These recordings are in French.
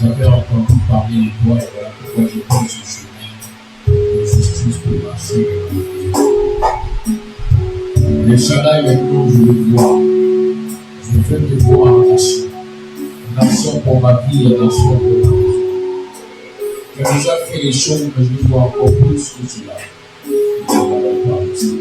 J'avais entendu parler de toi et voilà pourquoi je prends ce chemin de justice pour marcher. Les Shaddai, maintenant, je le vois. Je fais te voir en nation. Nation pour ma vie et nation pour ma vie. Tu as déjà fait les choses, mais je vois encore plus que cela. Je ne vais pas aussi.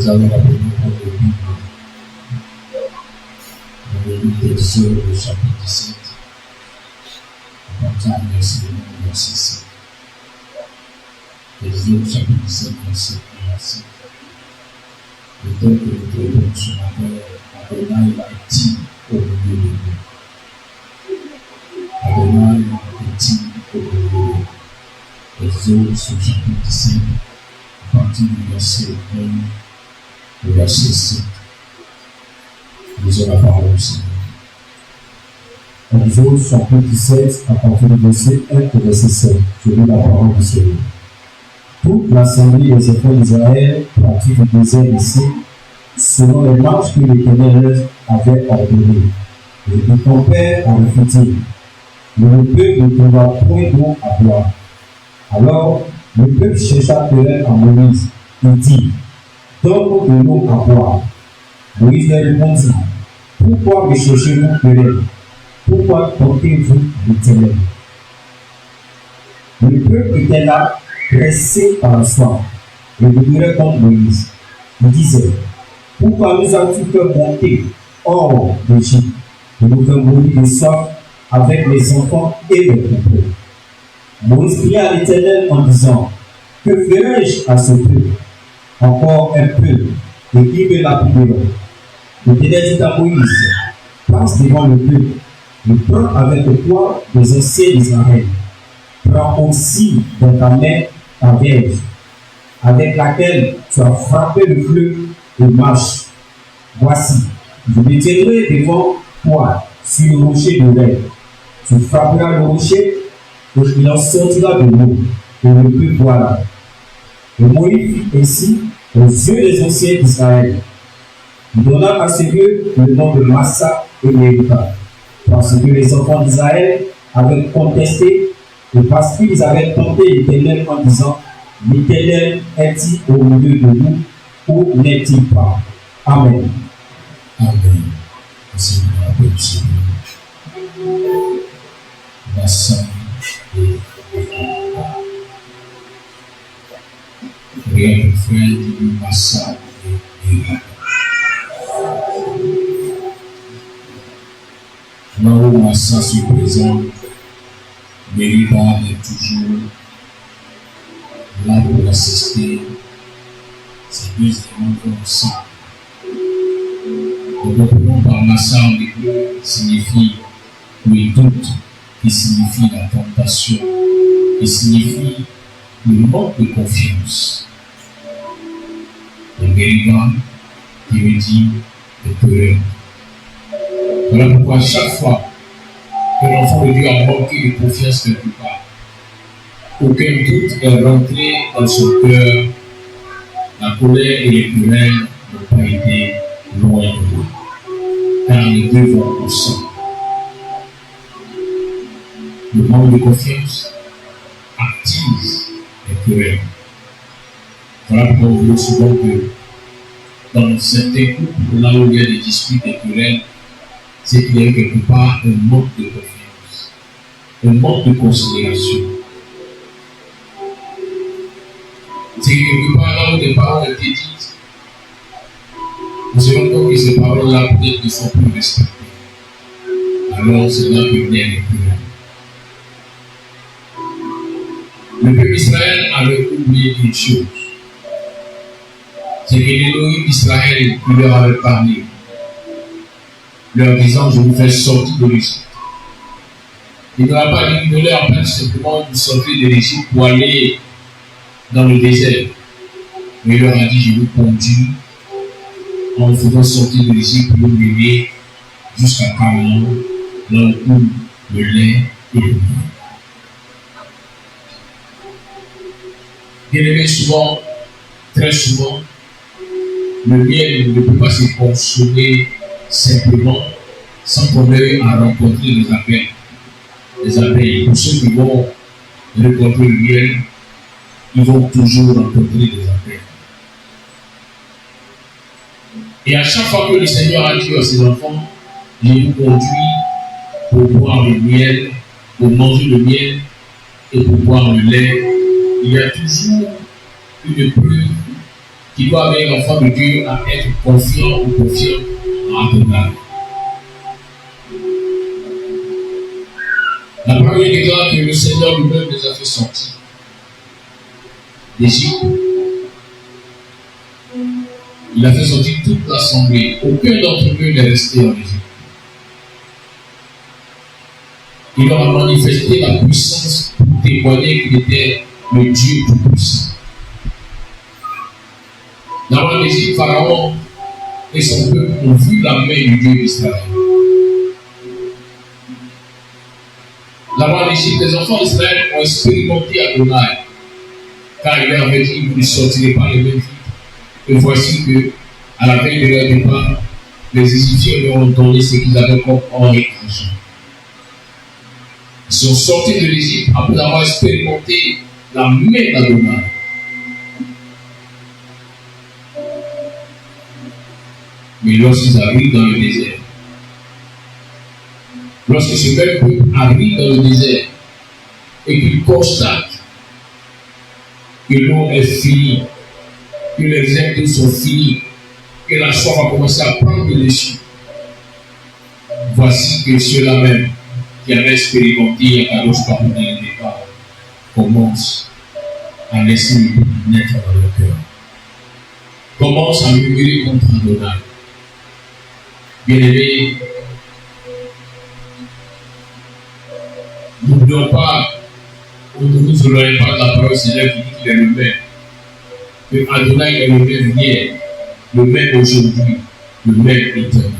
Vous allez la venir pour le Bible. Vous allez lire Exode chapitre 7, à verset 6. Exode chapitre 7, verset 1 à 5. Le temps que nous traitons ce matin, Adonai est au milieu de nous. Adonai est au milieu de nous. Exode chapitre 7, à partir du verset 1 au verset 7. Lisons la parole du Seigneur. Exode chapitre 7, à partir du verset 1 au verset 7. Je lis la parole du Seigneur. Toute l'assemblée des enfants d'Israël partit du désert ici, selon les marches que l'Éternel avait ordonnées. Et ton père en refut-il. Mais le peuple ne trouva point d'eau à boire. Alors le peuple chercha querelle à Moïse. Il dit, donne-nous de l'eau à boire. Moïse leur répondit, pourquoi me cherchez-vous querelle? Pourquoi tentez-vous l'Éternel? Le peuple était là, pressé par la soif, et murmurait contre Moïse. Il disait, pourquoi nous as-tu fait monter hors d'Égypte et nous faire mourir de soif avec les enfants et les troupeaux? Moïse pria à l'Éternel en disant, que ferai-je à ce peuple? Encore un peu, et il me lapidera. L'Éternel dit à Moïse, passe devant le peuple, et prends avec toi les anciens d'Israël. Prends aussi dans ta main ta verge, avec laquelle tu as frappé le fleuve et marche. Voici, je me tiendrai devant toi sur le rocher de l'air. Tu frapperas le rocher, et il en sortira de l'eau, et le peuple boira. Et Moïse fit ainsi aux yeux des anciens d'Israël. Il donna à ce lieu le nom de Massa et Mériba, parce que les enfants d'Israël avaient contesté et parce qu'ils avaient tenté l'Éternel en disant, l'Éternel est-il au milieu de nous ou n'est-il pas? Amen. Amen. Merci pour la Seigneur. Massa et Mériba. Frère dit Massa et Mériba. Là où Massa se présente, Mériba est toujours là pour assister ces deux éléments ensemble. Le document par Massa en hébreu signifie le doute, qui signifie la tentation, qui signifie le manque de confiance. Et Mériba qui veut dire le querelle. Voilà pourquoi chaque fois que l'enfant de Dieu a manqué de confiance quelque part, aucun doute est rentré dans son cœur, la colère et les querelles n'ont pas été loin de lui, car les deux vont ensemble. Le manque de confiance attise les querelles. Voilà pourquoi on veut souvent que dans certains couples, là où il y a des disputes et querelles, c'est qu'il y a quelque part un manque de confiance, un manque de considération. C'est quelque part là où des paroles étaient dites, nous savons donc que ces paroles-là peut-être ne sont plus respectées. Alors c'est là que vient les querelles. Le peuple d'Israël avait oublié une chose, c'est que l'Élohim d'Israël qui leur avait parlé, leur disant, je vous fais sortir de l'Égypte. Il ne leur a pas dit de leur peine simplement de sortir de l'Égypte pour aller dans le désert. Mais il leur a dit, je vous conduis en vous faisant sortir de l'Égypte pour vous mener jusqu'à Canaan, là où coule le lait et le miel. Bien aimé, souvent, très souvent, le miel ne peut pas se consommer simplement sans qu'on ait à rencontrer les abeilles. Les abeilles, pour ceux qui vont rencontrer le miel, ils vont toujours rencontrer les abeilles. Et à chaque fois que le Seigneur a dit à ses enfants, je vous conduis pour boire le miel, pour manger le miel et pour boire le lait, il y a toujours une preuve qui doit amener l'enfant de Dieu à être confiant ou confiant en Adonai. La parole déclare que le Seigneur lui-même les a fait sortir d'Égypte. Il a fait sortir toute l'assemblée. Aucun d'entre eux n'est resté en Égypte. Il leur a manifesté la puissance pour témoigner qu'il était le Dieu tout-puissant. Dans l'Égypte, Pharaon et son peuple ont vu la main du Dieu d'Israël. Là-bas en Égypte, les enfants d'Israël ont expérimenté Adonai, car il leur avait dit que vous ne sortirez pas les mêmes filles. Et voici que, à la veille de leur départ, les Égyptiens leur ont donné ce qu'ils avaient comme or et argent. Ils sont sortis de l'Égypte après avoir expérimenté la main d'Adonai. Mais lorsqu'ils arrivent dans le désert, lorsque ce même peuple arrive dans le désert et qu'il constate que l'eau est finie, que les ailes d'eau sont finies, que la soif a commencé à prendre le dessus, voici que ceux-là même qui avaient expérimenté à Kadosh Baruch dans le départ commencent à laisser le doute naître dans leur cœur, commencent à murmurer contre Adonai. Bien-aimés, n'oublions pas, au nous ne voulons pas la parole Seigneur qui dit qu'il est le même. Que Adonai est le même hier, le même aujourd'hui, le même éternel.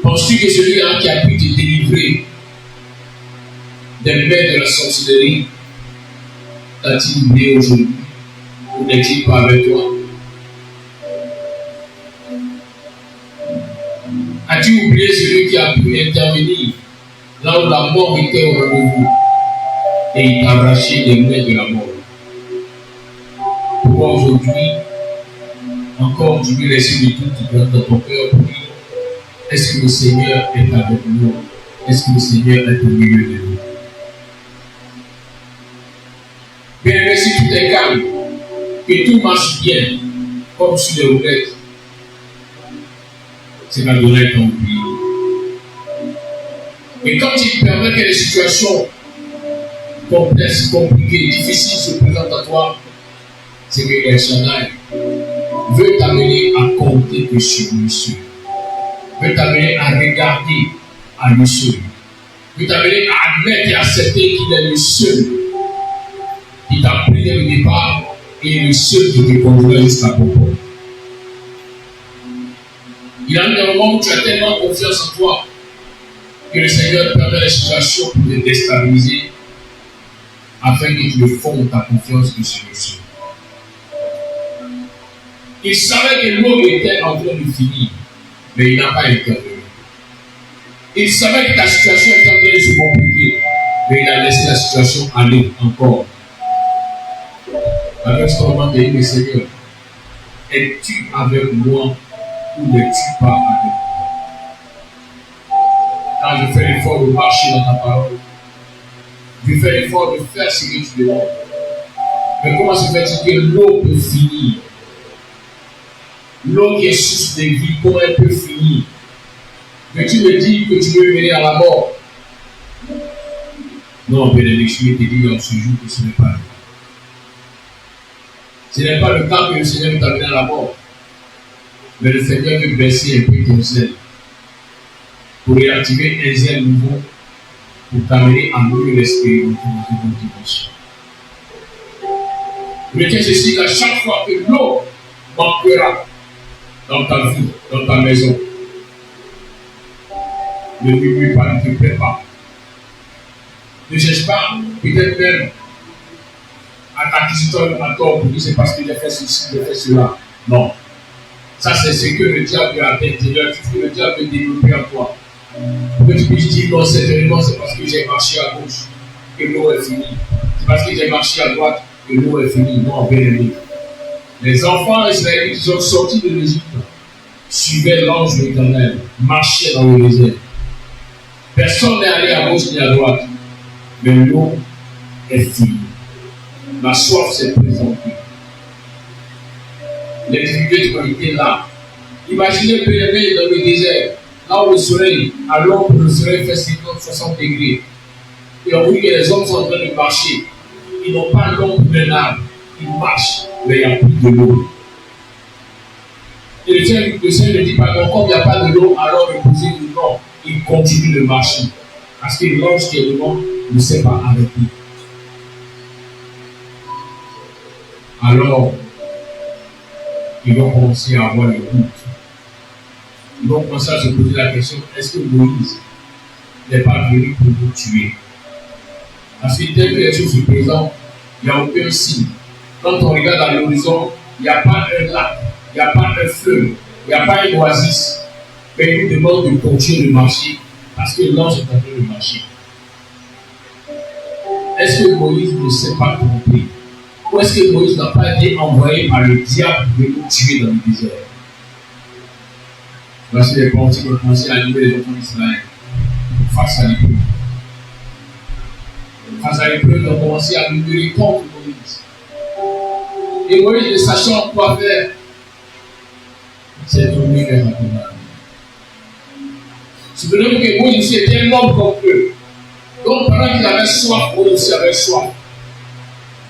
Penses-tu que celui-là qui a pu te délivrer des mains de la sorcellerie t'a-t-il oublié aujourd'hui ou n'est-il pas avec toi? As-tu oublié celui qui a pu intervenir là où la mort était au rendez-vous et il t'a arraché des mains de la mort? Pourquoi aujourd'hui, encore tu veux laisser le doute dans ton cœur pour dire, est-ce que le Seigneur est avec nous? Est-ce que le Seigneur est au milieu de nous? Bien, si tout est calme, que tout marche bien, comme sur les roulettes, c'est qu'Adonai t'a oublié. Mais quand il permet que les situations complexes, compliquées, difficiles se présentent à toi, c'est que El Shaddai veut t'amener à compter que sur lui seul, veut t'amener à regarder à lui seul, veut t'amener à admettre et accepter qu'il est le seul qui t'a pris dès le départ et le seul qui te conduira jusqu'à ton port. Il y a un moment où tu as tellement confiance en toi que le Seigneur permet les situations pour te déstabiliser afin que tu ne fondes ta confiance que sur le seul. Il savait que l'eau était en train de finir, mais il n'a pas intervenu. Il savait que ta situation était en train de se compliquer, mais il a laissé la situation aller encore. Avec ce moment, il dit, mais Seigneur, es-tu avec moi ou n'es-tu pas avec moi? Quand je fais l'effort de marcher dans ta parole, je fais l'effort de faire ce que tu demandes. Mais comment se fait-il que l'eau peut finir? L'eau qui est source de vie, comment elle peut finir? Mais tu me dis que tu veux venir à la mort. Non, bien-aimé, je vais te dire en ce jour que ce n'est pas le cas. Ce n'est pas le cas que le Seigneur veut t'amener à la mort. Mais le Seigneur veut baisser un peu ton zèle pour réactiver un zèle nouveau pour t'amener à mieux l'expérimenter dans une autre dimension. Retenez ceci, qu'à chaque fois que l'eau manquera dans ta vie, dans ta maison, ne murmure pas, ne te plaît pas. Ne cherche pas, peut-être même, à t'acquisiteur à tort pour dire c'est parce que j'ai fait ceci, j'ai fait cela. Non. Ça, c'est ce que le diable a à l'intérieur, tout ce que le diable veut développer en toi. Pour que tu puisses dire non, certainement, c'est parce que j'ai marché à gauche que l'eau est finie. C'est parce que j'ai marché à droite que l'eau est finie. Non, bien aimé. Les enfants israélites qui sont sortis de l'Égypte suivaient l'ange de l'Éternel, marchaient dans le désert. Personne n'est allé à gauche ni à droite, mais l'eau est finie. La soif s'est présentée. Les difficultés ont été là. Imaginez bien dans le désert, là où le soleil, à l'ombre, le soleil fait 50, 60 degrés. Et on dit que les hommes sont en train de marcher. Ils n'ont pas l'ombre d'un arbre. Ils marchent, mais il n'y a plus de l'eau. Et le Seigneur ne dit pas non, comme il n'y a pas de l'eau, alors reposez-vous. Non, il continue de marcher. Parce que l'ange qui est devant ne s'est pas arrêté. Alors, ils vont commencer à avoir le doute. Ils vont commencer à se poser la question, est-ce que Moïse n'est pas venu pour nous tuer? Parce que tel que les choses se présentent, il n'y a aucun signe. Quand on regarde à l'horizon, il n'y a pas un lac, il n'y a pas un fleuve, il n'y a pas une oasis. Mais il nous demande de continuer de marcher parce que l'ange est en train de marcher. Est-ce que Moïse ne s'est pas trompé? Ou est-ce que Moïse n'a pas été envoyé par le diable pour nous tuer dans le désert? Voici les pensées qui ont commencé à animer les enfants d'Israël face à l'épreuve. Face à l'épreuve, ils ont commencé à murmurer contre Moïse. Et Moïse, ne sachant quoi faire, s'est tourné vers Adonai. Souvenez-vous que Moïse aussi était un homme comme eux. Donc pendant qu'il avait soif, Moïse aussi avait soif.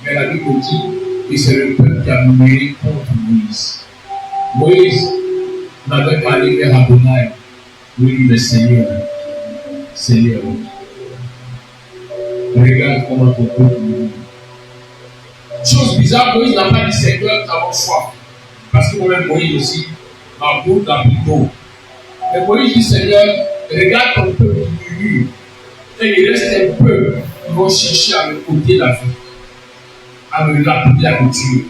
Mais la Bible dit que c'est le peuple qui a murmuré contre Moïse. Moïse n'avait pas allé vers Adonai. Oui, mais Seigneur, Seigneur, regarde comment ton peuple murmure. Chose bizarre, Moïse n'a pas dit Seigneur, nous avons soif. Parce que moi-même, Moïse aussi, ma bouche n'a plus d'eau. Mais Moïse dit Seigneur, regarde ton peuple qui murmure. Et il reste un peu qui vont chercher à me ôter la vie, à me lapider, à me tuer.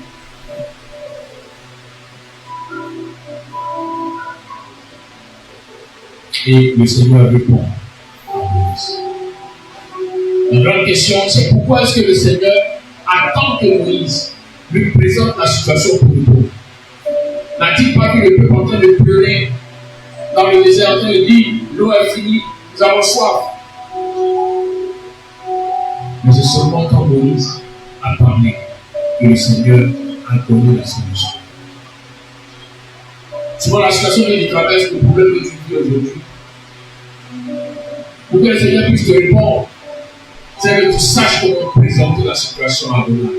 Et le Seigneur répond à Moïse. La grande question, c'est pourquoi est-ce que le Seigneur attend que Moïse lui présente la situation pour le peuple? N'a-t-il pas vu le peuple en train de pleurer dans le désert, en train de dire l'eau est finie, nous avons soif? Mais c'est seulement quand Moïse a parlé que le Seigneur a donné la solution. Souvent la situation que tu traverses, le problème que tu vis aujourd'hui, pour que le Seigneur puisse te répondre, c'est que tu saches comment présenter la situation à Adonai.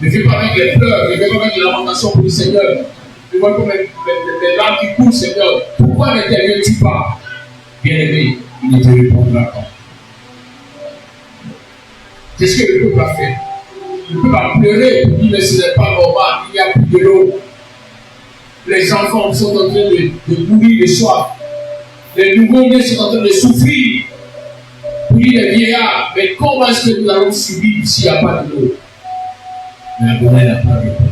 Ne fais pas avec les pleurs, ne fais pas avec les lamentations pour le Seigneur. Ne fais pas avec les larmes qui coulent, Seigneur. Pourquoi n'interviens-tu pas? Bien-aimé, il ne te répondra pas. Qu'est-ce que le peuple a fait? Le peuple a pleuré, il dit mais ce n'est pas normal, il n'y a plus de l'eau. Les enfants sont en train de mourir de soif. Les nouveaux-nés sont en train de souffrir. Puis les vieillards, mais comment est-ce que nous allons survivre s'il n'y a pas de l'eau? Mais Adonai n'a pas répondu.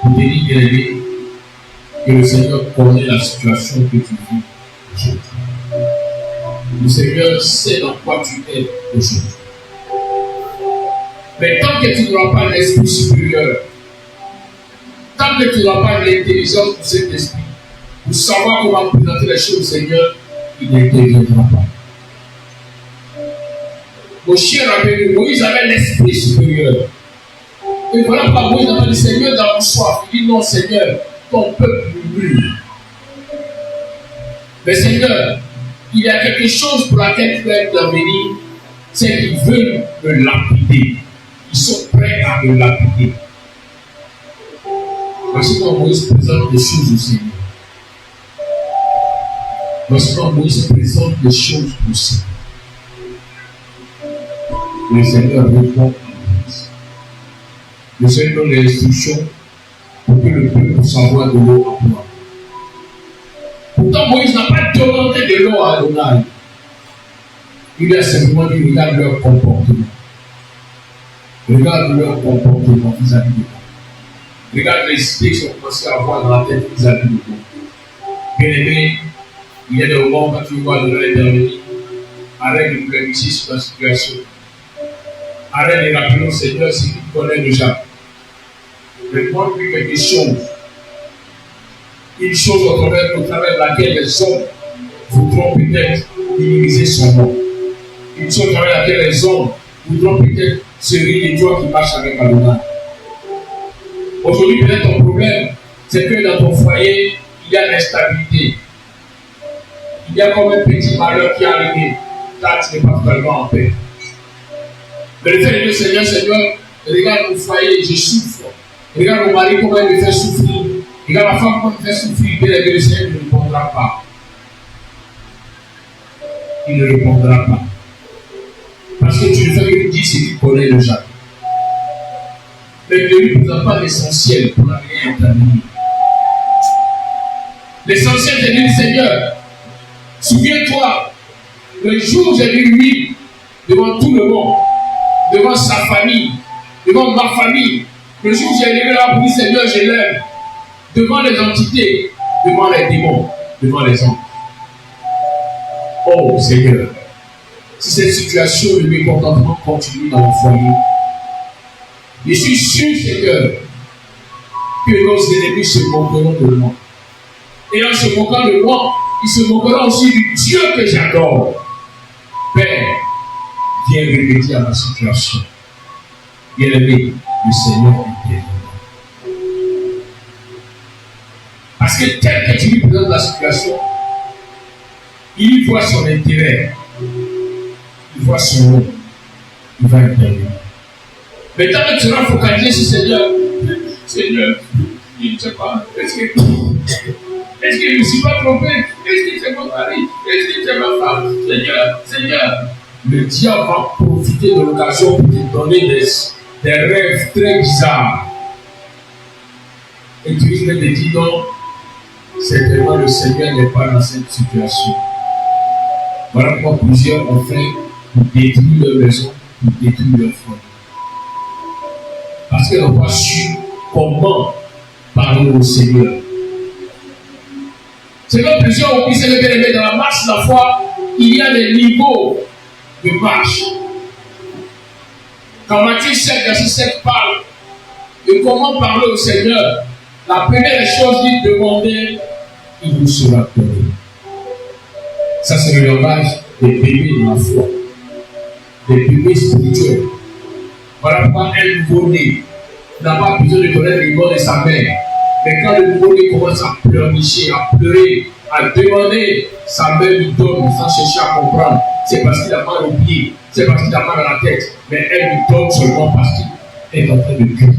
Pour te dire, bien-aimé, que le Seigneur connaît la situation que tu vis aujourd'hui. Le Seigneur sait dans quoi tu es aujourd'hui. Mais tant que tu n'auras pas l'esprit supérieur, tant que tu n'auras pas l'intelligence de cet esprit, pour savoir comment présenter les choses au Seigneur, il n'interviendra pas. Mon cher ami, Moïse avait l'esprit supérieur. Et voilà pourquoi Moïse avait dit Seigneur dans mon soif. Il dit non, Seigneur, ton peuple murmure. Mais Seigneur, il y a quelque chose pour laquelle tu vas intervenir, c'est qu'ils veulent me lapider. Ils sont prêts à me lapider. Voici quand Moïse présente les choses au Seigneur. Voici quand Moïse présente les choses au Seigneur. Le Seigneur répond à Moïse. Le Seigneur donne les instructions pour que le peuple s'envoie de l'eau à moi. Pourtant, Moïse n'a pas demandé de l'eau à Adonai. Il a simplement dit regarde leur comportement. Regarde leur comportement vis-à-vis de moi. Regarde les idées qu'ils ont commencé à avoir dans la tête vis-à-vis de moi. Bien aimé, il y a des moments quand tu vois Adonai intervenir, arrête de planifier sur la situation. Arrête de rappeler au Seigneur ce qu'il connaît déjà. Réponds-lui quelque chose. Une chose au travers de laquelle les hommes voudront peut-être minimiser son nom. Une chose au travers de laquelle les hommes voudront peut-être se rire de toi qui marche avec Adonai. Aujourd'hui, peut-être ton problème, c'est que dans ton foyer, il y a l'instabilité. Il y a comme un petit malheur qui est arrivé. Là, tu n'es pas totalement en paix. Mais le fait de dire, Seigneur, regarde mon foyer, je souffre. Regarde mon mari, comment il me fait souffrir. Regarde ma femme, comment il me fait souffrir. Bien que le Seigneur ne répondra pas. Il ne répondra pas. Parce que tu ne fais que dire ce qu'il connaît déjà. Mais ne lui présente pas l'essentiel pour l'amener à intervenir. L'essentiel, c'est de dire, Seigneur, souviens-toi, le jour où j'ai dit oui devant tout le monde, devant sa famille, devant ma famille, le jour où j'ai levé la pour dire, Seigneur, je l'aime, devant les entités, devant les démons, devant les hommes. Oh Seigneur, si cette situation de mécontentement continue dans mon foyer, je suis sûr, Seigneur, que nos ennemis se moqueront de moi. Et en se moquant de moi, ils se moqueront aussi du Dieu que j'adore. Père, viens remédier à ma situation. Bien-aimé, le Seigneur est terrible. Parce que tel que tu lui présentes la situation, il voit son intérêt, il voit son rôle, il va intervenir. Mais tant que tu seras focalisé sur Seigneur, Seigneur, je ne sais pas, est-ce que je ne me suis pas trompé? Est-ce que c'est mon mari? Est-ce que c'est ma femme? Seigneur, Seigneur. Le diable va profiter de l'occasion pour te donner des rêves très bizarres. Et tu risques de dire non, certainement le Seigneur n'est pas dans cette situation. Voilà pourquoi plusieurs ont fait pour détruire leur maison, pour détruire leur foi. Parce qu'ils n'ont pas su comment parler au Seigneur. C'est comme plusieurs ont dit, c'est le bien-aimé dans la marche de la foi, il y a des niveaux de marche. Quand Matthieu 7, verset 7 parle de comment parler au Seigneur, la première chose dit demander, il vous sera donné. Ça, c'est le langage des bébés dans la foi, des bébés spirituels. Voilà pourquoi un nouveau-né n'a pas besoin de connaître le nom de sa mère. Mais quand le nouveau-né commence à pleurnicher, à pleurer, à demander, sa mère lui donne sans chercher à comprendre. C'est parce qu'il a mal au pied, c'est parce qu'il a mal à la tête. Mais elle lui donne seulement parce qu'il est en train de crier.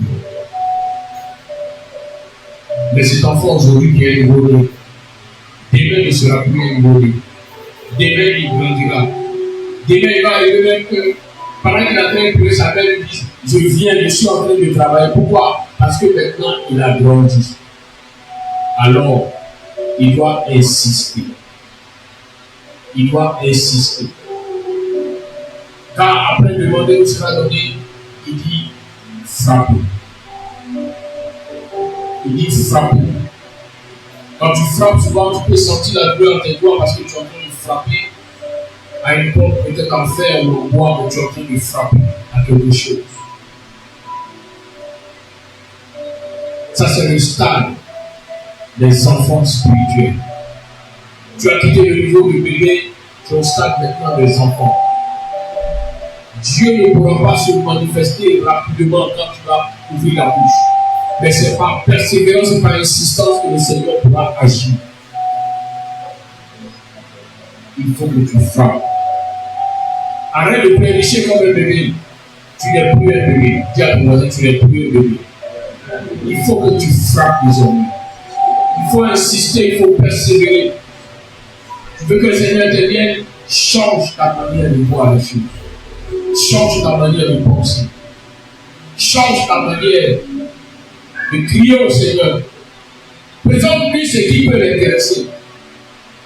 Mais cet enfant aujourd'hui qui est nouveau-né, demain ne sera plus un nouveau-né. Demain il grandira. Demain il va arriver même que pendant qu'il est en train de pleurer, sa mère lui dit, je viens, je suis en train de travailler. Pourquoi? Parce que maintenant il a grandi. Alors, il doit insister. Il doit insister. Car après demander où sera donné, il dit frapper. Il dit frapper. Quand tu frappes, souvent tu peux sentir la douleur en tes doigts parce que tu es en train de frapper à une porte peut-être en fer ou en bois, mais tu es en train de frapper à quelque chose. Ça, c'est le stade des enfants spirituels. Tu as quitté le niveau du bébé, tu es au stade maintenant des enfants. Dieu ne pourra pas se manifester rapidement quand tu vas ouvrir la bouche. Mais c'est par persévérance et par insistance que le Seigneur pourra agir. Il faut que tu frappes. Arrête de prêcher comme un bébé. Tu n'es plus un bébé. Dis à ton voisin, tu n'es plus un bébé. Il faut que tu frappes désormais. Il faut insister, il faut persévérer. Tu veux que le Seigneur intervienne, change ta manière de voir les choses. Change ta manière de penser. Change ta manière de crier au Seigneur. Présente-lui ce qui peut l'intéresser.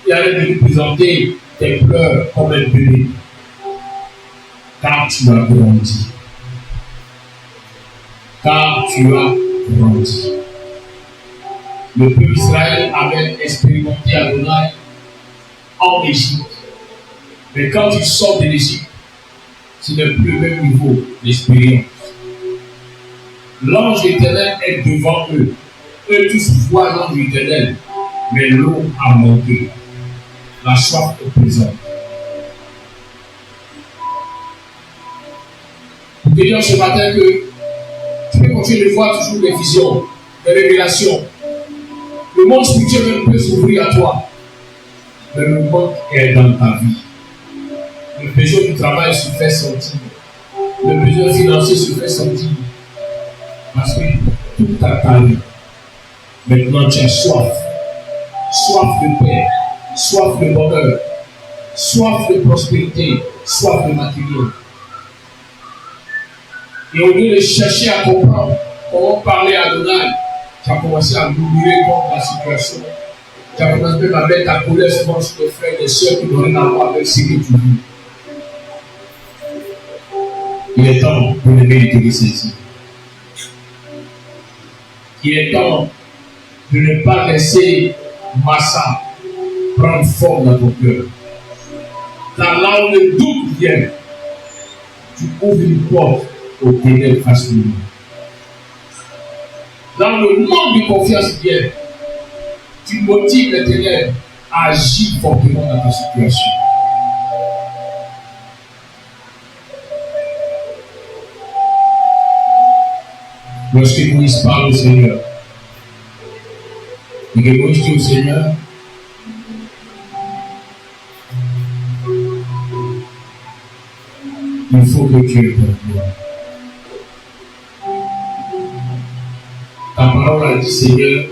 Et arrête de lui présenter tes pleurs comme un bébé. Car tu as grandi. Car tu as grandi. Le peuple d'Israël avait expérimenté Adonai en Égypte. Mais quand ils sortent de l'Égypte, ce n'est plus le même niveau d'expérience. L'ange éternel est devant eux. Eux tous voient l'ange éternel. Mais l'eau a manqué. La soif est présente. Pour te dire ce matin que tu peux continuer de voir toujours des visions, des révélations. Le monde spirituel peut s'ouvrir à toi. Mais le manque est dans ta vie. Le besoin du travail se fait sentir. Le besoin financier se fait sentir. Parce que tout a calmé. Maintenant, tu as soif. Soif de paix. Soif de bonheur. Soif de prospérité. Soif de matériel. Et au lieu de chercher à comprendre comment parler à Adonai, tu as commencé à murmurer contre la situation. Tu as commencé même à mettre ta colère souvent sur tes frères et sœurs qui n'ont rien à voir avec ce que tu vis. Il est temps de lever les saisir. Il est temps de ne pas laisser Massa prendre forme dans ton cœur. Car là où le doute vient, tu ouvres une porte au ténèbres facilement. Dans le manque de confiance vient, tu motives les ténèbres à agir fortement dans ta situation. Lorsque Moïse parle au Seigneur, et que Moïse dit au Seigneur, il faut que tu interviennes. Ta parole a dit, Seigneur,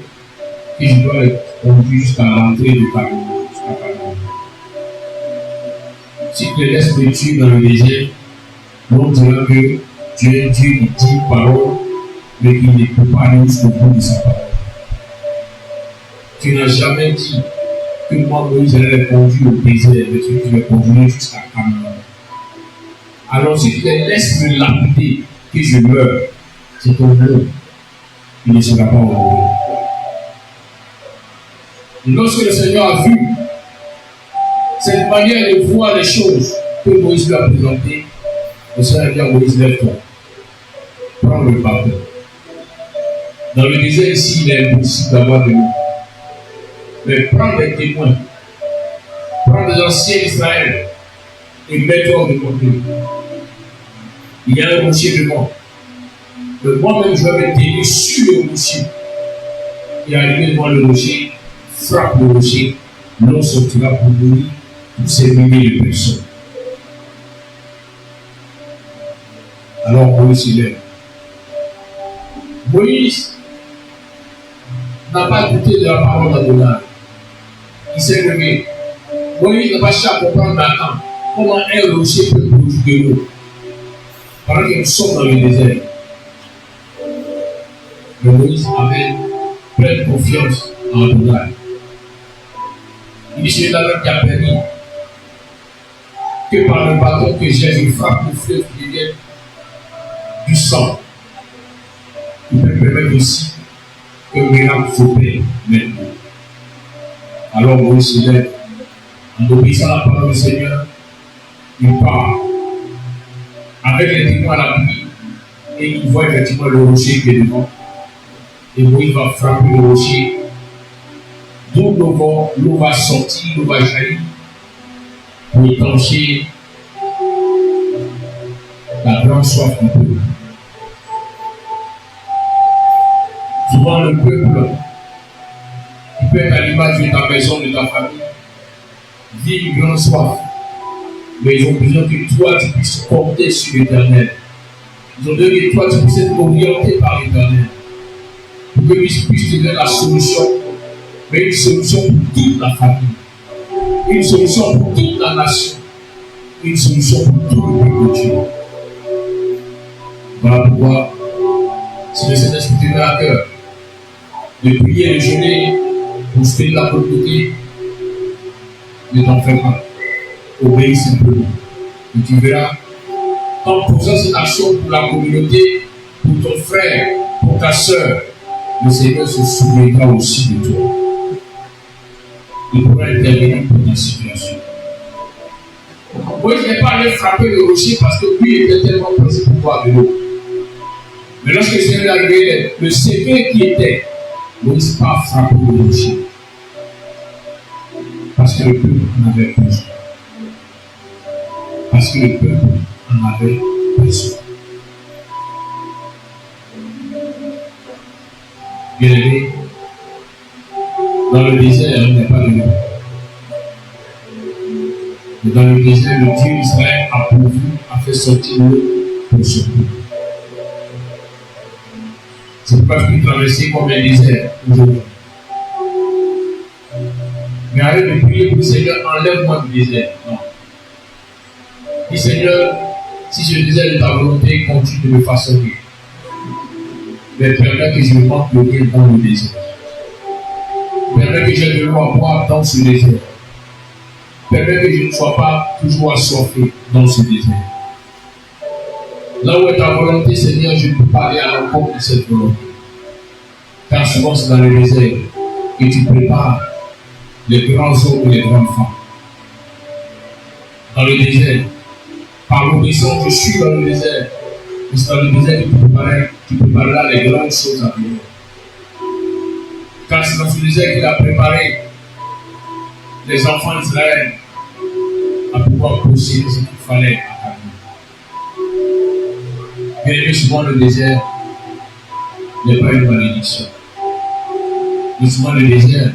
que je dois être conduit jusqu'à l'entrée de ta maison, jusqu'à ta maison. Si tu te laisses me tuer dans le désert, on dira que tu es Dieu qui dit parole, mais qui ne peut pas aller jusqu'au bout de sa parole. Tu n'as jamais dit que moi, Moïse, j'allais conduire au désert, mais tu vas conduire jusqu'à Canaan. Alors si tu te laisses me lapider, que je meure, c'est ton nom. Il ne sera pas honoré. Lorsque le Seigneur a vu cette manière de voir les choses que Moïse lui a présentées, le Seigneur a dit à Moïse, lève-toi, prends le bâton. Dans le désert ici, il est impossible d'avoir de l'eau. Mais prends des témoins, prends des anciens d'Israël et mets-toi devant eux. Il y a un rocher devant. Mais moi-même, je vais me tenir sur le rocher. Et arriver devant le rocher, frappe le rocher, l'eau sortira pour nourrir tous ces milliers de personnes. Alors Moïse se lève. Moïse n'a pas écouté de la parole d'Adonai. Il s'est levé. Moïse n'a pas cherché à comprendre maintenant comment un rocher peut produire de l'eau. Pendant que nous sommes dans le désert. Mais Moïse avait pleine confiance en Adonai. Il dit, c'est l'Adonai qui a permis que par le bâton que j'ai, je frappe le fleuve qui devient du sang. Il peut permettre aussi que le miracle s'opère maintenant. Alors Moïse se lève, en obéissant à la parole du Seigneur, il part avec les témoins à l'appui et il voit effectivement le rocher qui est devant. Et Moïse va frapper le rocher, d'où l'eau va sortir, l'eau va jaillir pour étancher la grande soif du peuple. Souvent le peuple, qui peut être à l'image de ta maison, de ta famille, vit une grande soif. Mais ils ont besoin que toi tu puisses compter sur l'Éternel. Ils ont besoin que toi tu puisses être orienté par l'Éternel. Pour que tu puisses te donner la solution. Mais une solution pour toute la famille. Une solution pour toute la nation. Une solution pour tout le peuple de Dieu. Voilà pourquoi, si le Saint-Esprit te met à cœur de prier et de jeûner pour se faire la communauté, ne t'en fais pas. Obéis simplement. Et tu verras, en posant cette action pour la communauté, pour ton frère, pour ta soeur, le Seigneur se souviendra aussi de toi. Il pourra intervenir pour ta situation. Moi, je n'ai pas allé frapper le rocher parce que lui était tellement pressé pour boire de l'eau. Mais lorsque le Seigneur est arrivé, le secret qui était, Moïse n'a pas frappé le rocher. Parce que le peuple en avait besoin. Parce que le peuple en avait besoin. Bien aimé, Dans le désert, il n'y a pas de l'eau. Mais dans le désert, le Dieu d'Israël a pourvu, a fait sortir l'eau pour ce peuple. C'est pourquoi je peux traverser comme un désert aujourd'hui. Mais arrête de prier pour le Seigneur, enlève-moi du désert. Non. Dis Seigneur, si ce désert de ta volonté, continue de me façonner. Mais permets que je manque de rien dans le désert. Permets que j'ai de l'eau à boire dans ce désert. Permets que je ne sois pas toujours assoiffé dans ce désert. Là où est ta volonté, Seigneur, je ne peux pas aller à l'encontre de cette volonté. Car souvent c'est dans le désert que tu prépares les grands hommes et les grandes femmes. Dans le désert, par l'obéissance, je suis dans le désert. Mais c'est dans le désert que tu prépareras les grandes choses à venir. Car c'est dans ce désert qu'il a préparé les enfants d'Israël à pouvoir posséder ce qu'il fallait à la vie. Bien aimé, souvent le désert n'est pas une malédiction. Mais souvent le désert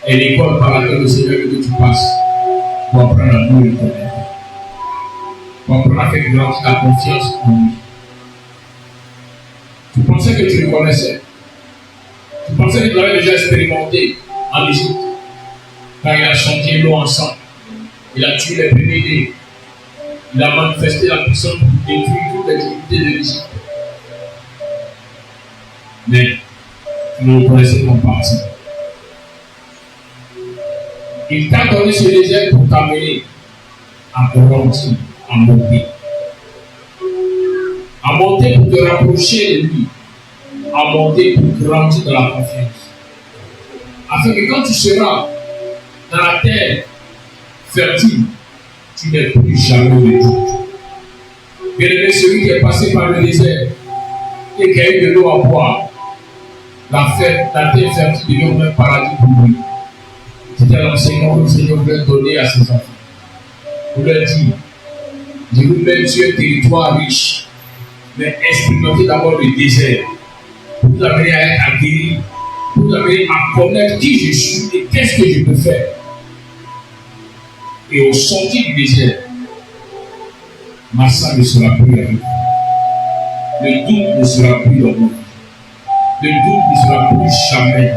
est l'école par laquelle le Seigneur veut que tu passes pour apprendre à nous le connaître. Pour apprendre à faire grandir ta confiance en lui. Tu pensais que tu le connaissais. Tu pensais que tu l'avais déjà expérimenté en Égypte. Quand il a chanté l'eau ensemble. Il a tué les premiers-nés. Il a manifesté la puissance pour détruire toutes les divinités de l'Égypte. Mais tu ne le connaissais qu'en partie. Il t'a donné ce désert pour t'amener à grandir, à monter. À monter pour te rapprocher de lui. À monter pour grandir dans la confiance. Afin que quand tu seras dans la terre fertile, tu n'es plus jamais de doute. Bien aimé, celui qui est passé par le désert et qui a eu de l'eau à boire, la terre fertile devient un paradis pour lui. C'était l'enseignement que le Seigneur voulait donner à ses enfants. Vous leur dire, je vous mets sur un territoire riche, mais expérimentez d'abord le désert, pour vous amener à être aguerri, pour vous amener à connaître qui je suis et qu'est-ce que je peux faire. Et au sortir du désert, Massa ne sera plus avec vous. Le doute ne sera plus dans vous. Le doute ne sera plus jamais.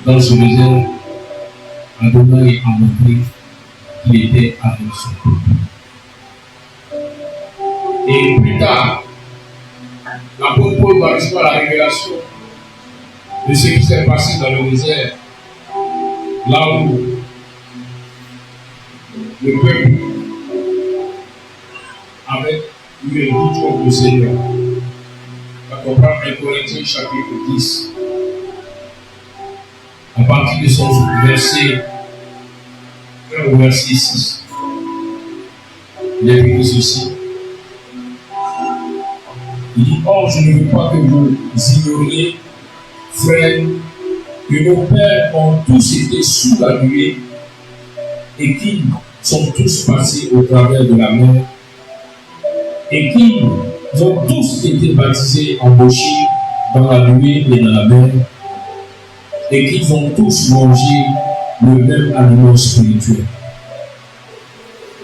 Dans ce désert, Adonai a montré qu'il était avec son peuple. Et plus tard, l'apôtre Paul va recevoir la révélation de ce qui s'est passé dans le désert, là où le peuple avait eu le doute contre le Seigneur. On va comprendre 1 Corinthiens chapitre 10. À partir de son verset 1 au verset 6, il est écrit ceci. Il dit, or je ne veux pas que vous ignoriez, frères, que nos pères ont tous été sous la nuée et qu'ils sont tous passés au travers de la mer et qu'ils ont tous été baptisés, embauchés dans la nuée et dans la mer et qu'ils ont tous mangé le même aliment spirituel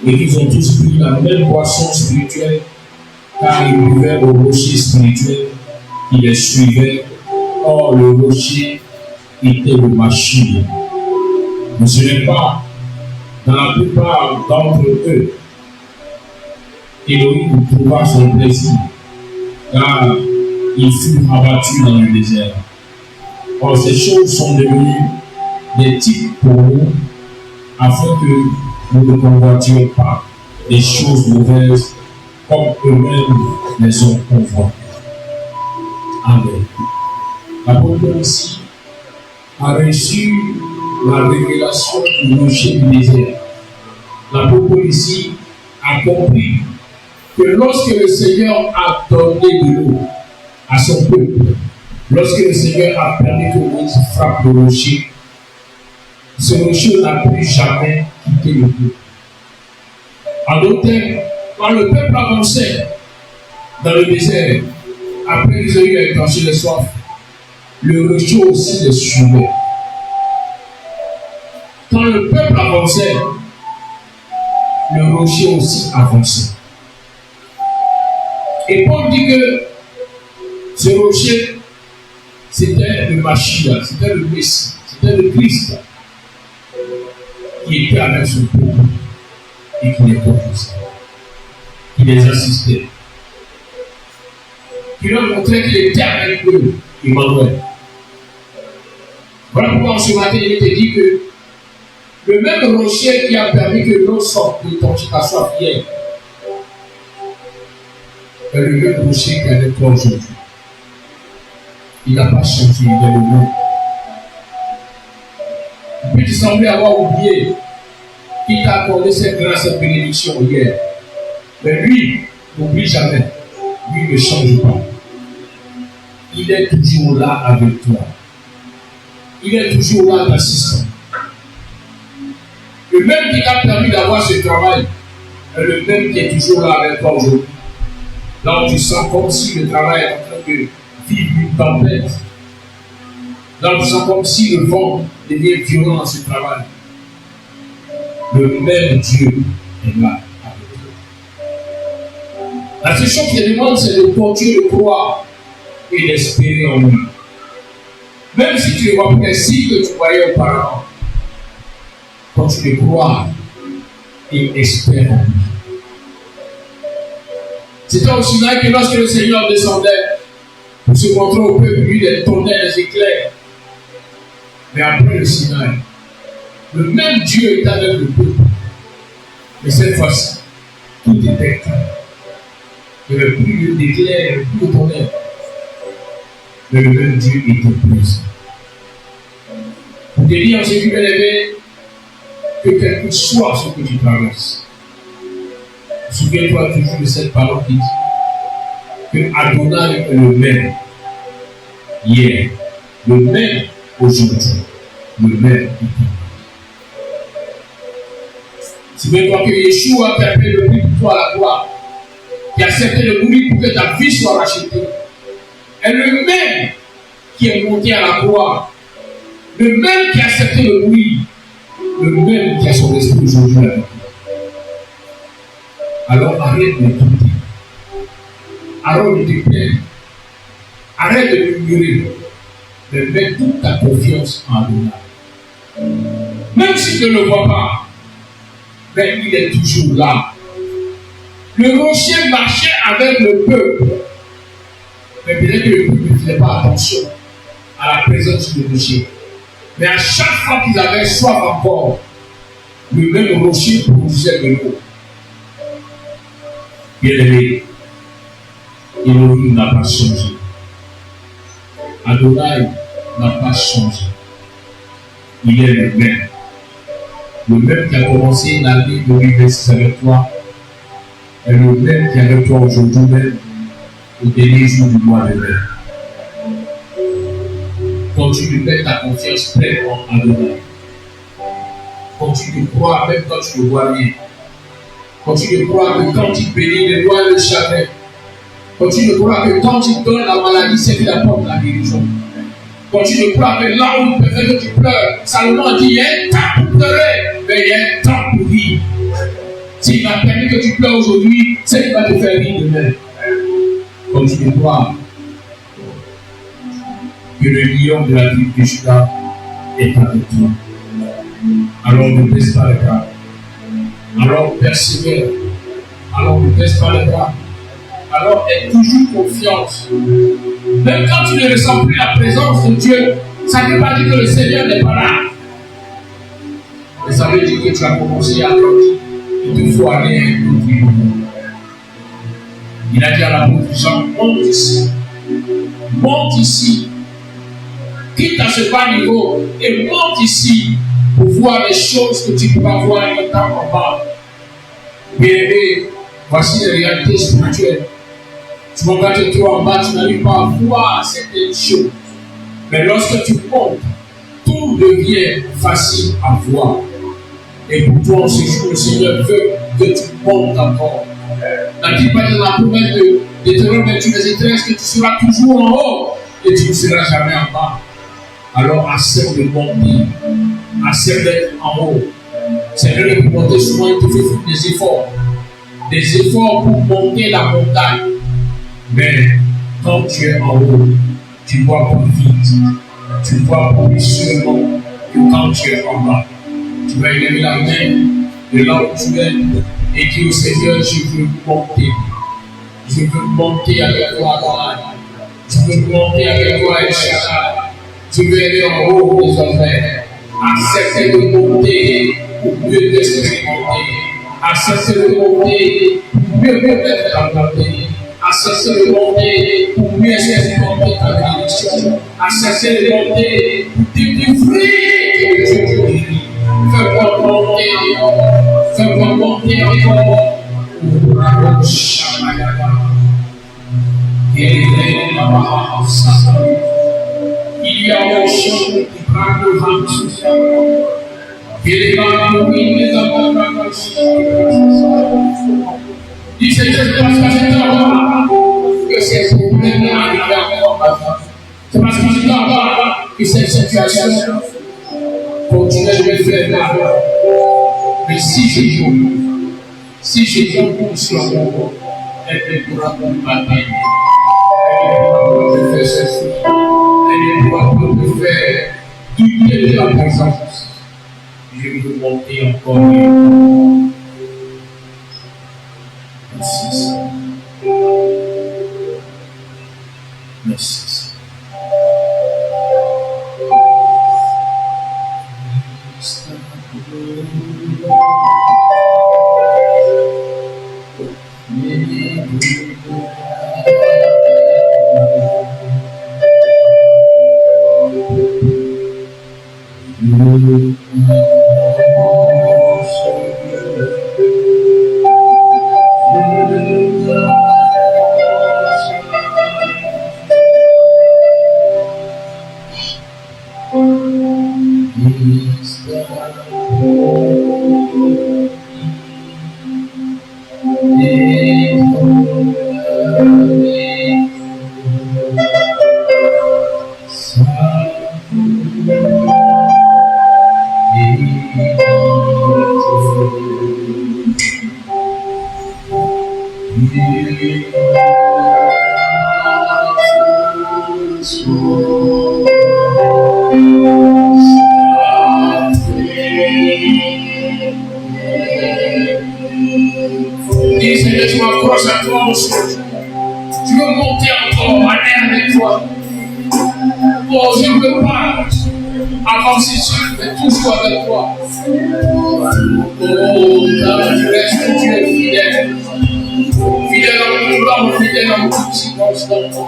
et qu'ils ont tous pris la même boisson spirituelle car ils buvaient au rocher spirituel qui les suivait. Or le rocher était le Machia. Mais ce n'est pas dans la plupart d'entre eux qu'Élohim trouva son plaisir car il fut abattu dans le désert. Or ces choses sont devenues des types pour nous afin que nous ne convoitions pas des choses mauvaises comme eux-mêmes les ont convoitées. Amen. L'apôtre ici a reçu la révélation du rocher du désert. L'apôtre ici a compris que lorsque le Seigneur a donné de l'eau à son peuple, lorsque le Seigneur a permis que Moïse frappe le rocher, ce rocher n'a plus jamais quitté le peuple. En d'autres termes, quand le peuple avançait, dans le désert, après qu'ils aient eu à étancher les soifs, le rocher aussi les suivait. Quand le peuple avançait, le rocher aussi avançait. Et Paul dit que ce rocher, c'était le Mashiach, c'était le Messie, c'était le Christ qui était avec son peuple et qui les conduisait, qui les assistait, qui leur montrait qu'il était avec eux, Emmanuel. Voilà pourquoi ce matin il était dit que le même rocher qui a permis que l'eau sorte de ton soif hier est le même rocher qui est avec toi aujourd'hui. Il n'a pas changé, il est le même. Il peut te sembler avoir oublié qu'il t'a accordé cette grâce et bénédiction hier. Mais lui, n'oublie jamais, lui ne change pas. Il est toujours là avec toi. Il est toujours là d'assistant. Le même qui t'a permis d'avoir ce travail est le même qui est toujours là avec toi aujourd'hui. Là où tu sens comme si le travail est en train de vivre une tempête. Là où tu sens comme si le vent devient violent dans ce travail. Le même Dieu est là avec toi. La seule chose qu'il demande, c'est de continuer de croire et d'espérer en lui. Même si tu ne vois pas les signes que tu voyais auparavant, continue de croire et espère en lui. C'était au Sinaï que lorsque le Seigneur descendait pour se montrer au peuple, lui, des tonnerres, des éclairs. Mais après le Sinaï, le même Dieu est avec le peuple. Mais cette fois-ci, tout était calme. Il n'y avait plus d'éclairs, plus de tonnerres. Mais le même Dieu était présent. Pour te dire en ce qui m'est élevé, que quel que soit ce que tu traverses, souviens-toi toujours de cette parole qui dit que Adonai est le même hier, le même aujourd'hui, le même éternel. Souviens-toi que Yeshua qui a payé le prix pour toi à la croix, qui a accepté de mourir pour que ta vie soit rachetée, est le même qui est monté à la croix, le même qui a accepté de mourir, le même qui a son esprit aujourd'hui avec toi. Alors arrête de douter, arrête de te plaindre, arrête de murmurer, mais mets toute ta confiance en Dieu. Même si tu ne le vois pas, mais il est toujours là. Le rocher marchait avec le peuple, mais peut-être que le peuple ne faisait pas attention à la présence du rocher. Mais à chaque fois qu'ils avaient soif encore, le même rocher produisait de l'eau. Bien-aimé, Elohim n'a pas changé. Adonai n'a pas changé. Il est le même. Le même qui a commencé l'année 2026 avec toi est le même qui est avec toi aujourd'hui même, au dernier jour du mois de mai. Continue de mettre ta confiance pleine en Adonai. Continue de croire même quand tu ne vois rien. Continue de croire que quand il bénit, les lois ne jamais. Continue de croire que quand il donne la maladie, c'est qu'il apporte la guérison. Continue de croire que là où il peut que tu pleures, Salomon a dit, il y a un temps pour pleurer, mais il y a un temps pour rire. S'il a permis que tu pleures aujourd'hui, c'est qu'il va te faire rire demain. Continue de croire que le lion de la tribu de Juda est avec toi. Alors ne baisse pas les bras. Alors persévère. Alors ne baisse pas les bras. Alors aie toujours confiance. Même quand tu ne ressens plus la présence de Dieu, ça ne veut pas dire que le Seigneur n'est pas là. Mais ça veut dire que tu as commencé à grandir. Il te faut aller à un autre niveau. Il a dit à l'apôtre Jean, monte ici. Monte ici. Quitte à ce bas niveau et monte ici pour voir les choses que tu ne peux pas voir en étant en bas. Bien-aimé, voici les réalités spirituelles. Tu regardes toi en bas, tu n'arrives pas à voir certaines choses. Mais lorsque tu montes, tout devient facile à voir. Et pour toi, en ce jour, le Seigneur veut que tu montes encore. N'a-t-il pas dans la promesse de L'éternel, mais tu les éternels que tu seras toujours en haut et tu ne seras jamais en bas. Alors accepte de monter, accepte d'être en haut. C'est vrai que pour monter souvent, il te faut des efforts pour monter la montagne. Mais quand tu es en haut, tu vois plus vite, tu vois plus sûrement que quand tu es en bas. Tu vas élever la main de là où tu es et dire au Seigneur, je veux monter. Je veux monter avec toi, Adonai. Je veux monter avec toi, El Shaddai. Je veux aller en haut désormais. Acceptez de monter pour mieux t'expérimenter. Acceptez de monter pour mieux connaître ta volonté. Acceptez de monter pour mieux expérimenter ta bénédiction. Acceptez de monter pour découvrir que Dieu te guérit. Fais-moi monter encore. Fais-moi monter encore. Il y a un chant qui parle de Ramsès. Il va mourir les amours. Il s'est dit que ces problèmes arrivent encore. C'est parce que je dois que cette situation continue de me faire mal. Mais si je tombe sur mon corps, elle ne pourra pas m'atteindre. Elle ne pourra pas me faire ceci. Elle ne pourra pas me faire douter de la présence. Je veux monter encore et encore. Merci Seigneur. Merci Seigneur. Je veux monter encore en l'air avec toi. Oh, je ne veux pas avancer seul, mais toujours avec toi. Oh, là, je reste que tu es fidèle. Fidèle en tout temps, fidèle en toutes circonstances.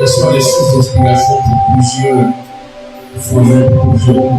Sois les sources d'inspiration pour plusieurs foyers, pour plusieurs.